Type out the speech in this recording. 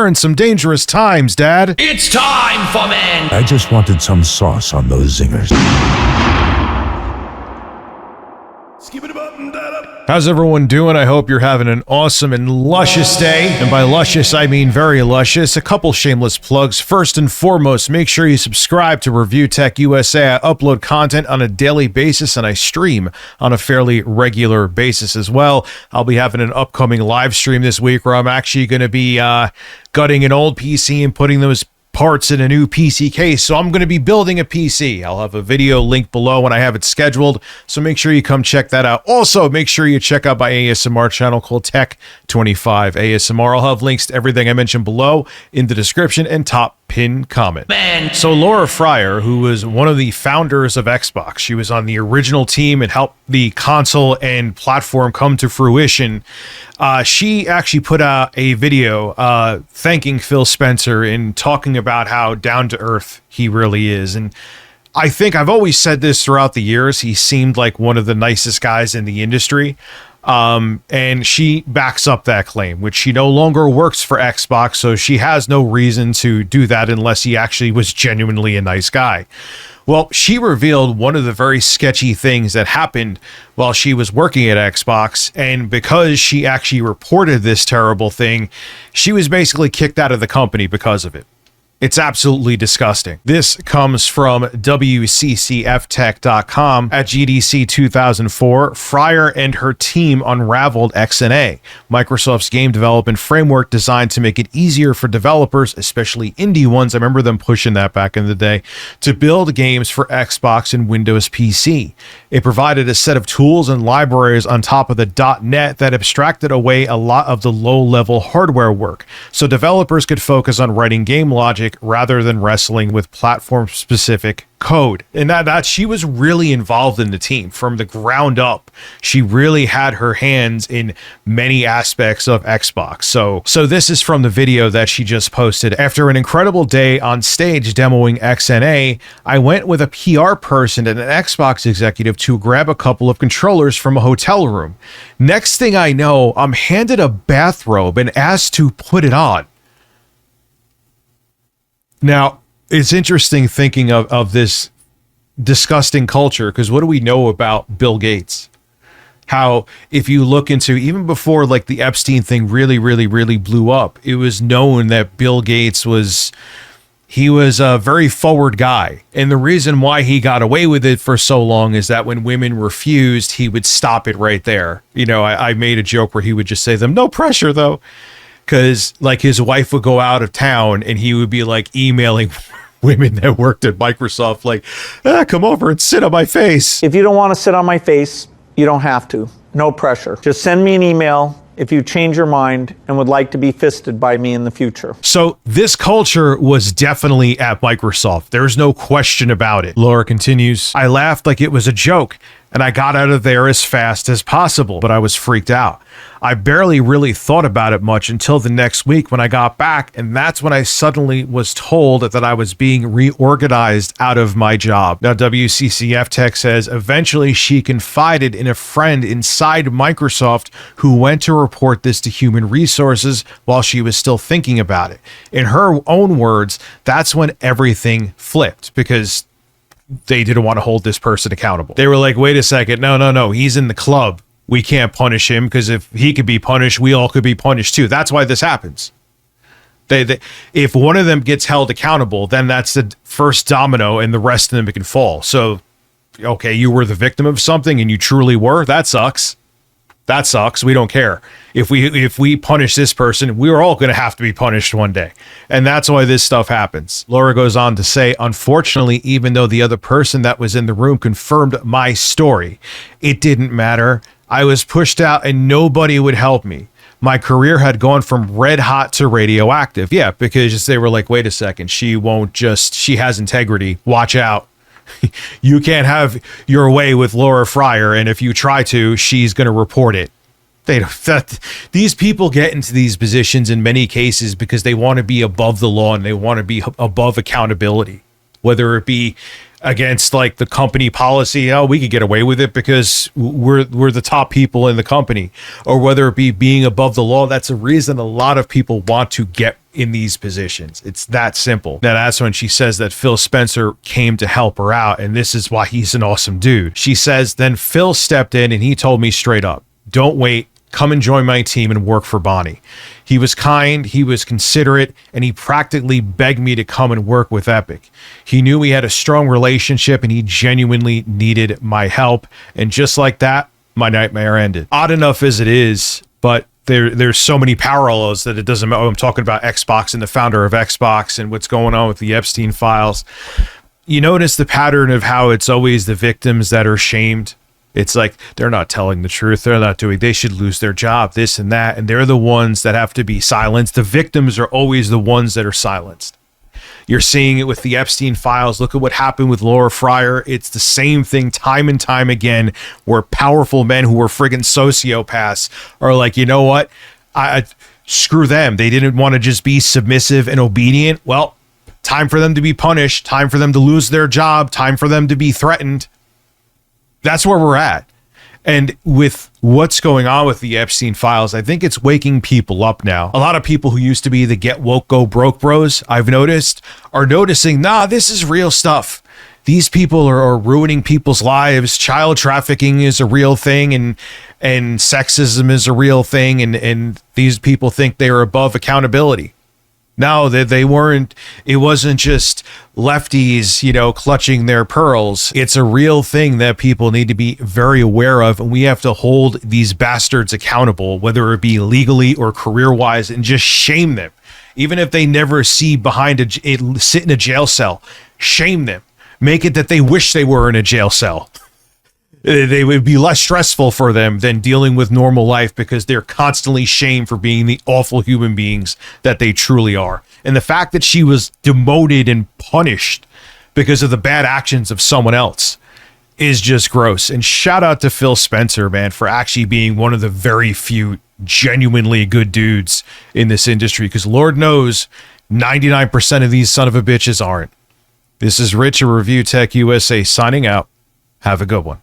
in some dangerous times, Dad. It's time for men! I just wanted some sauce on those zingers. How's everyone doing? I hope you're having an awesome and luscious day. And by luscious, I mean very luscious. A couple shameless plugs. First and foremost, make sure you subscribe to Review Tech USA. I upload content on a daily basis and I stream on a fairly regular basis as well. I'll be having an upcoming live stream this week where I'm actually going to be gutting an old PC and putting those parts in a new PC case. So I'm going to be building a PC. I'll have a video linked below when I have it scheduled. So make sure you come check that out. Also, make sure you check out my ASMR channel called Tech25 ASMR. I'll have links to everything I mentioned below in the description and top pinned comment. Man. So Laura Fryer, who was one of the founders of Xbox, she was on the original team and helped the console and platform come to fruition. She actually put out a video thanking Phil Spencer and talking about how down to earth he really is. And I think I've always said this throughout the years. He seemed like one of the nicest guys in the industry. And she backs up that claim, which she no longer works for Xbox, so she has no reason to do that unless he actually was genuinely a nice guy. Well, she revealed one of the very sketchy things that happened while she was working at Xbox, and because she actually reported this terrible thing, she was basically kicked out of the company because of it. It's absolutely disgusting. This comes from WCCFtech.com. At GDC 2004, Fryer and her team unraveled XNA, Microsoft's game development framework designed to make it easier for developers, especially indie ones, I remember them pushing that back in the day, to build games for Xbox and Windows PC. It provided a set of tools and libraries on top of the .NET that abstracted away a lot of the low-level hardware work, so developers could focus on writing game logic rather than wrestling with platform-specific code. And that she was really involved in the team from the ground up. She really had her hands in many aspects of Xbox. So this is from the video that she just posted. After an incredible day on stage demoing XNA, I went with a PR person and an Xbox executive to grab a couple of controllers from a hotel room. Next thing I know, I'm handed a bathrobe and asked to put it on. Now, it's interesting thinking of this disgusting culture, because what do we know about Bill Gates? How, if you look into, even before like the Epstein thing really blew up, it was known that Bill Gates was a very forward guy. And the reason why he got away with it for so long is that when women refused, he would stop it right there. You know, I made a joke where he would just say to them, no pressure though. Because like his wife would go out of town and he would be like emailing women that worked at Microsoft like, come over and sit on my face. If you don't want to sit on my face, you don't have to. No pressure. Just send me an email if you change your mind and would like to be fisted by me in the future. So this culture was definitely at Microsoft. There's no question about it. Laura continues, I laughed like it was a joke and I got out of there as fast as possible, but I was freaked out. I barely really thought about it much until the next week when I got back, and that's when I suddenly was told that I was being reorganized out of my job. Now, WCCF Tech says eventually she confided in a friend inside Microsoft who went to report this to human resources while she was still thinking about it. In her own words, that's when everything flipped, because they didn't want to hold this person accountable. They were like, wait a second, no, he's in the club. We can't punish him, because if he could be punished, we all could be punished too. That's why this happens. If one of them gets held accountable, then that's the first domino and the rest of them can fall. So, okay, you were the victim of something and you truly were. That sucks. That sucks. We don't care. If we punish this person, we're all going to have to be punished one day. And that's why this stuff happens. Laura goes on to say, unfortunately, even though the other person that was in the room confirmed my story, it didn't matter. I was pushed out and nobody would help me. My career had gone from red hot to radioactive. Yeah, because they were like, wait a second, she has integrity. Watch out. You can't have your way with Laura Fryer, and if you try to, she's going to report it. These people get into these positions in many cases because they want to be above the law and they want to be above accountability, whether it be against like the company policy. Oh, we could get away with it because we're the top people in the company, or whether it be being above the law. That's a reason a lot of people want to get in these positions. It's that simple. Now that's when she says that Phil Spencer came to help her out, and this is why he's an awesome dude. She says, then Phil stepped in and he told me straight up, don't wait, come and join my team and work for Bonnie. He was kind, he was considerate, and he practically begged me to come and work with Epic. He knew we had a strong relationship and he genuinely needed my help. And just like that, my nightmare ended. Odd enough as it is, but there's so many parallels that it doesn't matter. I'm talking about Xbox and the founder of Xbox and what's going on with the Epstein files. You notice the pattern of how it's always the victims that are shamed. It's like they're not telling the truth. They're not doing, they should lose their job, this and that. And they're the ones that have to be silenced. The victims are always the ones that are silenced. You're seeing it with the Epstein files. Look at what happened with Laura Fryer. It's the same thing time and time again, where powerful men who were friggin' sociopaths are like, you know what? I screw them. They didn't want to just be submissive and obedient. Well, time for them to be punished. Time for them to lose their job. Time for them to be threatened. That's where we're at. And with what's going on with the Epstein files, I think it's waking people up now. A lot of people who used to be the get woke, go broke bros, I've noticed, are noticing, nah, this is real stuff. These people are ruining people's lives. Child trafficking is a real thing, and sexism is a real thing, and these people think they are above accountability. No, they weren't. It wasn't just lefties, clutching their pearls. It's a real thing that people need to be very aware of. And we have to hold these bastards accountable, whether it be legally or career-wise, and just shame them. Even if they never see sit in a jail cell, shame them. Make it that they wish they were in a jail cell. They would be less stressful for them than dealing with normal life, because they're constantly shamed for being the awful human beings that they truly are. And the fact that she was demoted and punished because of the bad actions of someone else is just gross. And shout out to Phil Spencer, man, for actually being one of the very few genuinely good dudes in this industry, because Lord knows 99% of these son of a bitches aren't. This is Rich of Review Tech USA signing out. Have a good one.